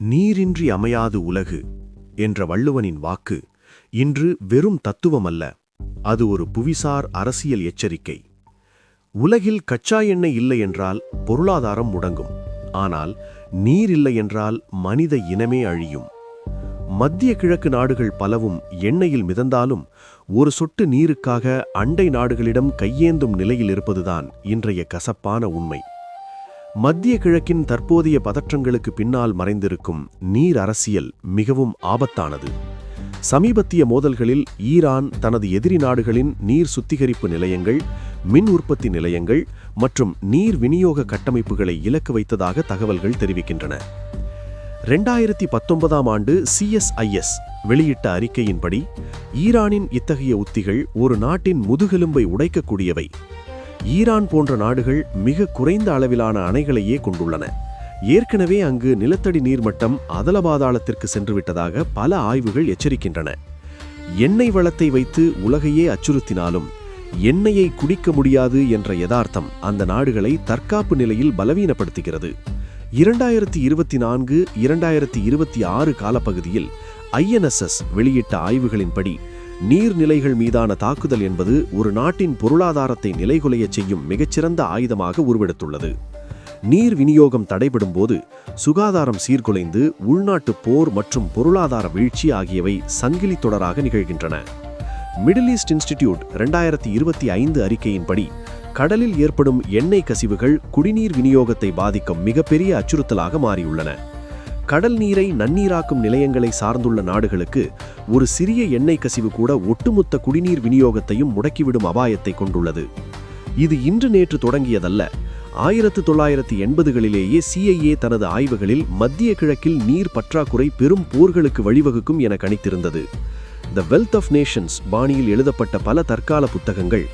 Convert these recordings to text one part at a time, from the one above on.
நீரின்றி அமையாது உலகு என்ற வள்ளுவனின் வாக்கு இன்று வெறும் தத்துவமல்ல, அது ஒரு புவிசார் அரசியல் எச்சரிக்கை. உலகில் கச்சா எண்ணெய் இல்லை என்றால் பொருளாதாரம் முடங்கும். ஆனால் நீர் இல்லை என்றால் மனித இனமே அழியும். மத்திய கிழக்கு நாடுகள் பலவும் எண்ணெயில் மிதந்தாலும் ஒரு சொட்டு நீருக்காக அண்டை நாடுகளிடம் கையேந்தும் நிலையில் இருப்பதுதான் இன்றைய கசப்பான உண்மை. மத்திய கிழக்கின் தற்போதைய பதற்றங்களுக்கு பின்னால் மறைந்திருக்கும் நீர் அரசியல் மிகவும் ஆபத்தானது. சமீபத்திய மோதல்களில் ஈரான் தனது எதிரி நாடுகளின் நீர் சுத்திகரிப்பு நிலையங்கள், மின் உற்பத்தி நிலையங்கள் மற்றும் நீர் விநியோக கட்டமைப்புகளை இலக்கு வைத்ததாக தகவல்கள் தெரிவிக்கின்றன. 2019ஆம் ஆண்டு CSIS வெளியிட்ட அறிக்கையின்படி ஈரானின் இத்தகைய உத்திகள் ஒரு நாட்டின் முதுகெலும்பை உடைக்கக்கூடியவை. ஈரான் போன்ற நாடுகள் மிக குறைந்த அளவிலான அணைகளையே கொண்டுள்ளன. ஏற்கனவே அங்கு நிலத்தடி நீர்மட்டம் அதலபாதாளத்திற்கு சென்றுவிட்டதாக பல ஆய்வுகள் எச்சரிக்கின்றன. எண்ணெய் வளத்தை வைத்து உலகையே அச்சுறுத்தினாலும் எண்ணெயை குடிக்க முடியாது என்ற யதார்த்தம் அந்த நாடுகளை தற்காப்பு நிலையில் பலவீனப்படுத்துகிறது. 2024-2026 காலப்பகுதியில் INSS வெளியிட்ட ஆய்வுகளின்படி நீர்நிலைகள் மீதான தாக்குதல் என்பது ஒரு நாட்டின் பொருளாதாரத்தை நிலைகுலையச் செய்யும் மிகச்சிறந்த ஆயுதமாக உருவெடுத்துள்ளது. நீர் விநியோகம் தடைபடும் போது சுகாதாரம் சீர்குலைந்து உள்நாட்டு போர் மற்றும் பொருளாதார வீழ்ச்சி ஆகியவை சங்கிலி தொடராக நிகழ்கின்றன. மிடில் ஈஸ்ட் இன்ஸ்டிடியூட் 2025 அறிக்கையின்படி கடலில் ஏற்படும் எண்ணெய் கசிவுகள் குடிநீர் விநியோகத்தை பாதிக்கும் மிகப்பெரிய அச்சுறுத்தலாக மாறியுள்ளன. கடல் நீரை நன்னீராக்கும் நிலையங்களை சார்ந்துள்ள நாடுகளுக்கு ஒரு சிறிய எண்ணெய் கசிவு கூட ஒட்டுமொத்த குடிநீர் விநியோகத்தையும் முடக்கிவிடும் அபாயத்தை கொண்டுள்ளது. இது இன்று நேற்று தொடங்கியதல்ல. 1980களிலேயே CIA தனது ஆய்வுகளில் மத்திய கிழக்கில் நீர் பற்றாக்குறை பெரும் போர்களுக்கு வழிவகுக்கும் என கணித்திருந்தது. தி வெல்த் ஆஃப் நேஷன்ஸ் பாணியில் எழுதப்பட்ட பல தற்கால புத்தகங்கள்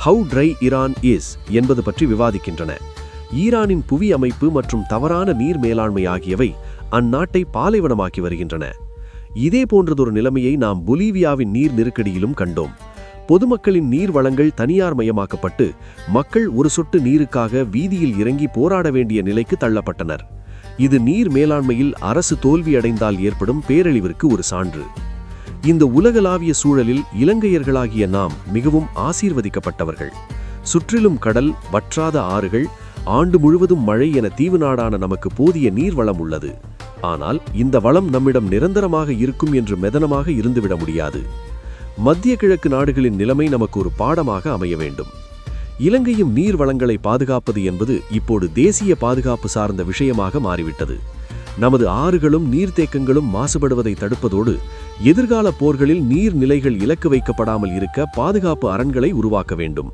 ஹவு ட்ரை ஈரான் இஸ் என்பது பற்றி விவாதிக்கின்றன. ஈரானின் புவி அமைப்பு மற்றும் தவறான நீர் மேலாண்மை ஆகியவை அந்நாட்டை பாலைவனமாக்கி வருகின்றன. இதே போன்றதொரு நிலைமையை நாம் பொலிவியாவின் நீர் நெருக்கடியிலும் கண்டோம். பொதுமக்களின் நீர் வளங்கள் தனியார் மயமாக்கப்பட்டு மக்கள் ஒரு சொட்டு நீருக்காக வீதியில் இறங்கி போராட வேண்டிய நிலைக்கு தள்ளப்பட்டனர். இது நீர் மேலாண்மையில் அரசு தோல்வியடைந்தால் ஏற்படும் பேரழிவிற்கு ஒரு சான்று. இந்த உலகளாவிய சூழலில் இலங்கையர்களாகிய நாம் மிகவும் ஆசீர்வதிக்கப்பட்டவர்கள். சுற்றிலும் கடல், வற்றாத ஆறுகள், ஆண்டு முழுவதும் மழை என தீவு நாடான நமக்கு போதிய நீர் வளம் உள்ளது. ஆனால் இந்த வளம் நம்மிடம் நிரந்தரமாக இருக்கும் என்று மெதனமாக இருந்துவிட முடியாது. மத்திய கிழக்கு நாடுகளின் நிலைமை நமக்கு ஒரு பாடமாக அமைய வேண்டும். இலங்கையும் நீர் வளங்களை பாதுகாப்பது என்பது இப்போது தேசிய பாதுகாப்பு சார்ந்த விஷயமாக மாறிவிட்டது. நமது ஆறுகளும் நீர்த்தேக்கங்களும் மாசுபடுவதை தடுப்பதோடு எதிர்கால போர்களில் நீர்நிலைகள் இலக்கு வைக்கப்படாமல் இருக்க பாதுகாப்பு அரண்களை உருவாக்க வேண்டும்.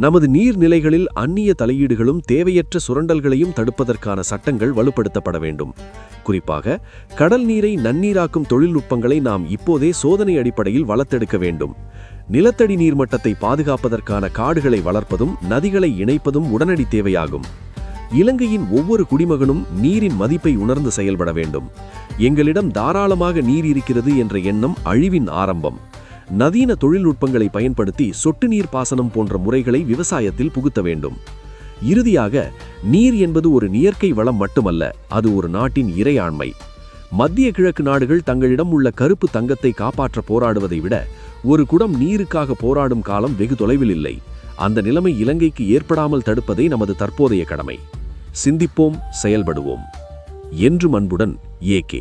நமது நீர்நிலைகளில் அந்நிய தலையீடுகளும் தேவையற்ற சுரண்டல்களையும் தடுப்பதற்கான சட்டங்கள் வலுப்படுத்தப்பட வேண்டும். குறிப்பாக கடல் நீரை நன்னீராக்கும் தொழில்நுட்பங்களை நாம் இப்போதே சோதனை அடிப்படையில் வளர்த்தெடுக்க வேண்டும். நிலத்தடி நீர்மட்டத்தை பாதுகாப்பதற்கான காடுகளை வளர்ப்பதும் நதிகளை இணைப்பதும் உடனடி தேவையாகும். இலங்கையின் ஒவ்வொரு குடிமகனும் நீரின் மதிப்பை உணர்ந்து செயல்பட வேண்டும். எங்களிடம் தாராளமாக நீர் இருக்கிறது என்ற எண்ணம் அழிவின் ஆரம்பம். நவீன தொழில்நுட்பங்களை பயன்படுத்தி சொட்டு நீர் பாசனம் போன்ற முறைகளை விவசாயத்தில் புகுத்த வேண்டும். இறுதியாக, நீர் என்பது ஒரு இயற்கை வளம் மட்டுமல்ல, அது ஒரு நாட்டின் இறையாண்மை. மத்திய கிழக்கு நாடுகள் தங்களிடம் உள்ள கருப்பு தங்கத்தை காப்பாற்ற போராடுவதை விட ஒரு குடம் நீருக்காக போராடும் காலம் வெகு தொலைவில் இல்லை. அந்த நிலைமை இலங்கைக்கு ஏற்படாமல் தடுப்பதே நமது தற்போதைய கடமை. சிந்திப்போம், செயல்படுவோம். என்று அன்புடன் AK.